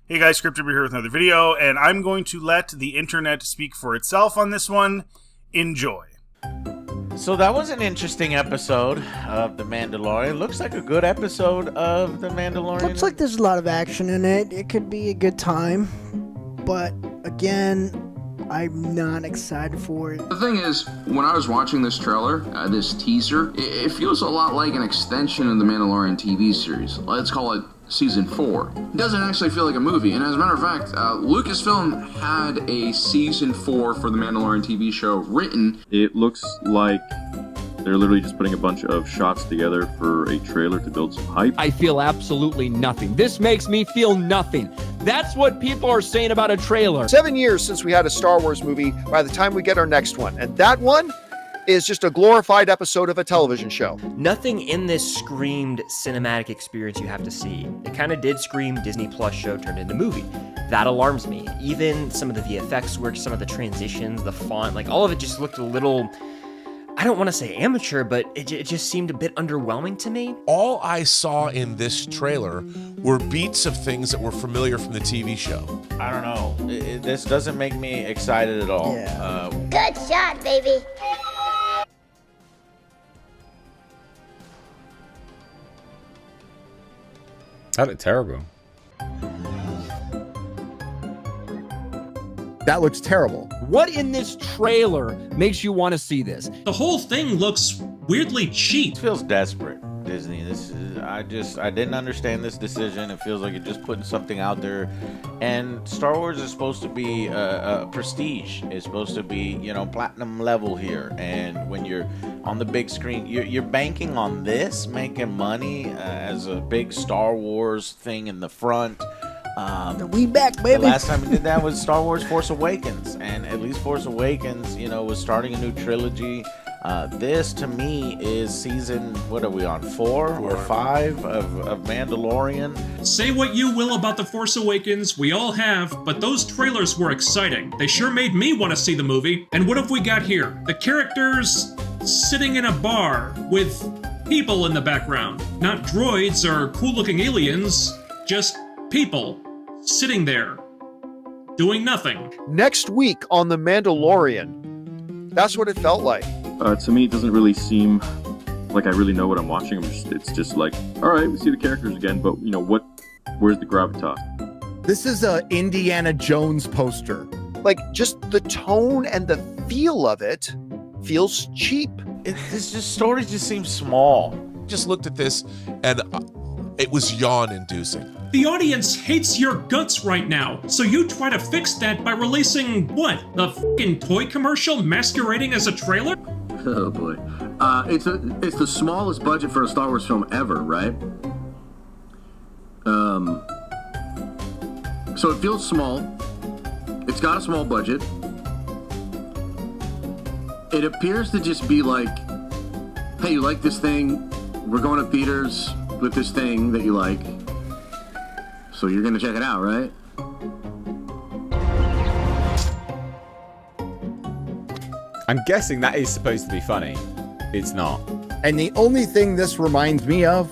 Hey guys, Scripted here with another video, and I'm going to let the internet speak for itself on this one. Enjoy. So that was an interesting episode of The Mandalorian. Looks like a good episode of The Mandalorian. Looks like there's a lot of action in it. It could be a good time. But, again, I'm not excited for it. The thing is, when I was watching this trailer, this teaser, it feels a lot like an extension of the Mandalorian TV series. Let's call it Season 4. It doesn't actually feel like a movie, and as a matter of fact, Lucasfilm had a Season 4 for the Mandalorian TV show written. It looks like they're literally just putting a bunch of shots together for a trailer to build some hype. I feel absolutely nothing. This makes me feel nothing. That's what people are saying about a trailer. 7 years since we had a Star Wars movie by the time we get our next one, and that one is just a glorified episode of a television show. Nothing in this screamed cinematic experience you have to see. It kind of did scream Disney Plus show turned into movie. That alarms me. Even some of the VFX work, some of the transitions, the font, like all of it just looked a little, I don't want to say amateur, but it just seemed a bit underwhelming to me. All I saw in this trailer were beats of things that were familiar from the TV show. I don't know. This doesn't make me excited at all. Yeah. Good shot, baby. That looked terrible. That looks terrible. What in this trailer makes you want to see this? The whole thing looks weirdly cheap. It feels desperate, Disney. I didn't understand this decision. It feels like you're just putting something out there. And Star Wars is supposed to be prestige. It's supposed to be, platinum level here. And when you're on the big screen, you're banking on this, making money as a big Star Wars thing in the front. We back, baby. The last time we did that was Star Wars Force Awakens. And at least Force Awakens, was starting a new trilogy. This, to me, is season, what are we on, 4 or 5 of Mandalorian? Say what you will about The Force Awakens, we all have, but those trailers were exciting. They sure made me want to see the movie. And what have we got here? The characters sitting in a bar with people in the background. Not droids or cool-looking aliens, just people sitting there, doing nothing. Next week on The Mandalorian, that's what it felt like. To me, it doesn't really seem like I really know what I'm watching. It's just like, all right, we see the characters again, but where's the gravitas? This is a Indiana Jones poster. Like, just the tone and the feel of it feels cheap. This story just seems small. Just looked at this and it was yawn-inducing. The audience hates your guts right now, so you try to fix that by releasing, what, the f***ing toy commercial masquerading as a trailer? Oh boy. It's the smallest budget for a Star Wars film ever, right? So it feels small. It's got a small budget. It appears to just be like, hey, you like this thing? We're going to theaters with this thing that you like. So you're going to check it out, right? I'm guessing that is supposed to be funny. It's not. And the only thing this reminds me of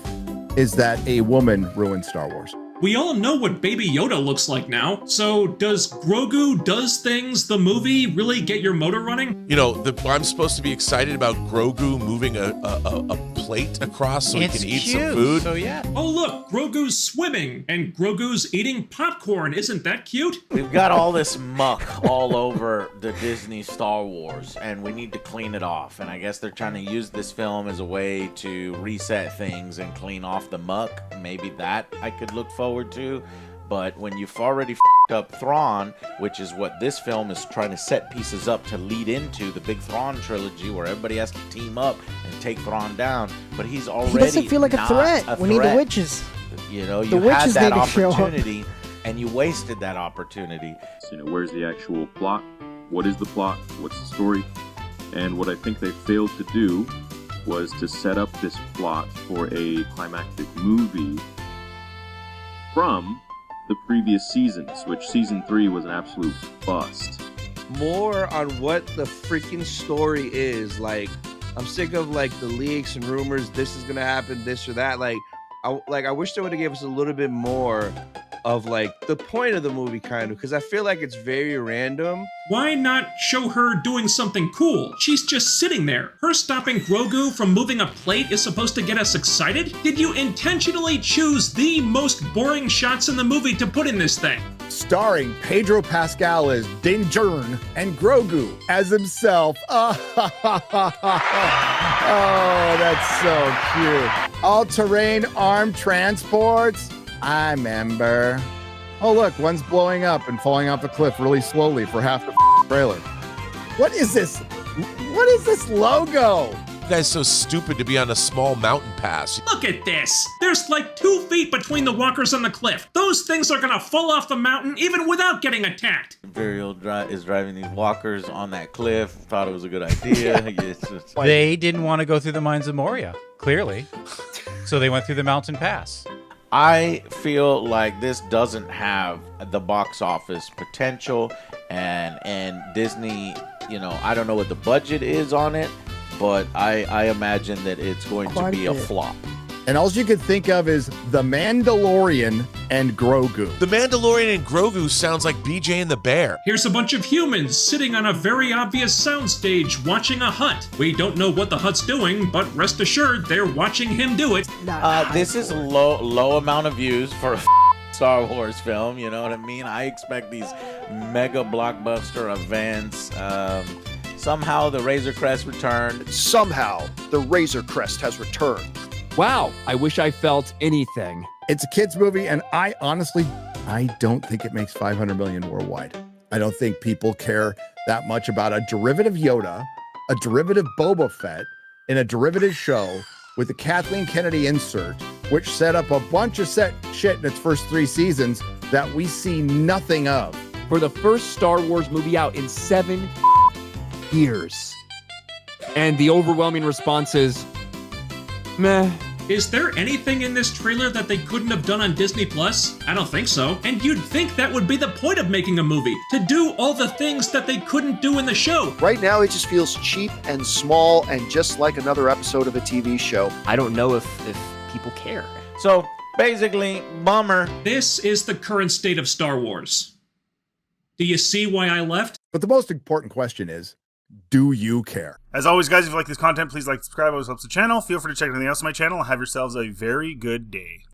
is that a woman ruined Star Wars. We all know what Baby Yoda looks like now, so does Grogu Does Things, the movie, really get your motor running? I'm supposed to be excited about Grogu moving a plate across so he can eat some food. So yeah. Oh look, Grogu's swimming, and Grogu's eating popcorn. Isn't that cute? We've got all this muck all over the Disney Star Wars, and we need to clean it off. And I guess they're trying to use this film as a way to reset things and clean off the muck. Maybe that I could look forward to. But when you've already f***ed up Thrawn, which is what this film is trying to set pieces up to lead into the big Thrawn trilogy, where everybody has to team up and take Thrawn down, but he's already He doesn't feel like a threat. We need the witches. You The had witches that need to show up. opportunity, and you wasted that opportunity. So, where's the actual plot? What is the plot? What's the story? And what I think they failed to do was to set up this plot for a climactic movie from the previous seasons, which season 3 was an absolute bust. More on what the freaking story is. Like, I'm sick of the leaks and rumors. This is gonna happen, this or that. I wish they would have gave us a little bit more of like the point of the movie, kind of, because I feel like it's very random. Why not show her doing something cool? She's just sitting there. Her stopping Grogu from moving a plate is supposed to get us excited? Did you intentionally choose the most boring shots in the movie to put in this thing? Starring Pedro Pascal as Din Djarin and Grogu as himself. Oh, that's so cute. All-terrain armed transports. I remember. Oh, look, one's blowing up and falling off a cliff really slowly for half the trailer. What is this? What is this logo? You guys so stupid to be on a small mountain pass. Look at this! There's like 2 feet between the walkers and the cliff. Those things are gonna fall off the mountain even without getting attacked. Imperial is driving these walkers on that cliff. Thought it was a good idea. They didn't want to go through the mines of Moria, clearly. So they went through the mountain pass. I feel like this doesn't have the box office potential, and Disney, you know, I don't know what the budget is on it, but I imagine that it's going to be a flop. And all you could think of is The Mandalorian and Grogu. The Mandalorian and Grogu sounds like BJ and the Bear. Here's a bunch of humans sitting on a very obvious soundstage watching a hut. We don't know what the hut's doing, but rest assured they're watching him do it. This is a low amount of views for a Star Wars film, you know what I mean? I expect these mega blockbuster events. Somehow the Razor Crest returned. Somehow the Razor Crest has returned. Wow, I wish I felt anything. It's a kid's movie, and I don't think it makes 500 million worldwide. I don't think people care that much about a derivative Yoda, a derivative Boba Fett, and a derivative show with a Kathleen Kennedy insert, which set up a bunch of shit in its first 3 seasons that we see nothing of. For the first Star Wars movie out in 7 years. And the overwhelming response is, meh. Is there anything in this trailer that they couldn't have done on Disney Plus? I don't think so. And you'd think that would be the point of making a movie, to do all the things that they couldn't do in the show. Right now, it just feels cheap and small and just like another episode of a TV show. I don't know if people care. So basically, bummer. This is the current state of Star Wars. Do you see why I left? But the most important question is, do you care? As always, guys, if you like this content, please like, subscribe. It always helps the channel. Feel free to check anything else on my channel. Have yourselves a very good day.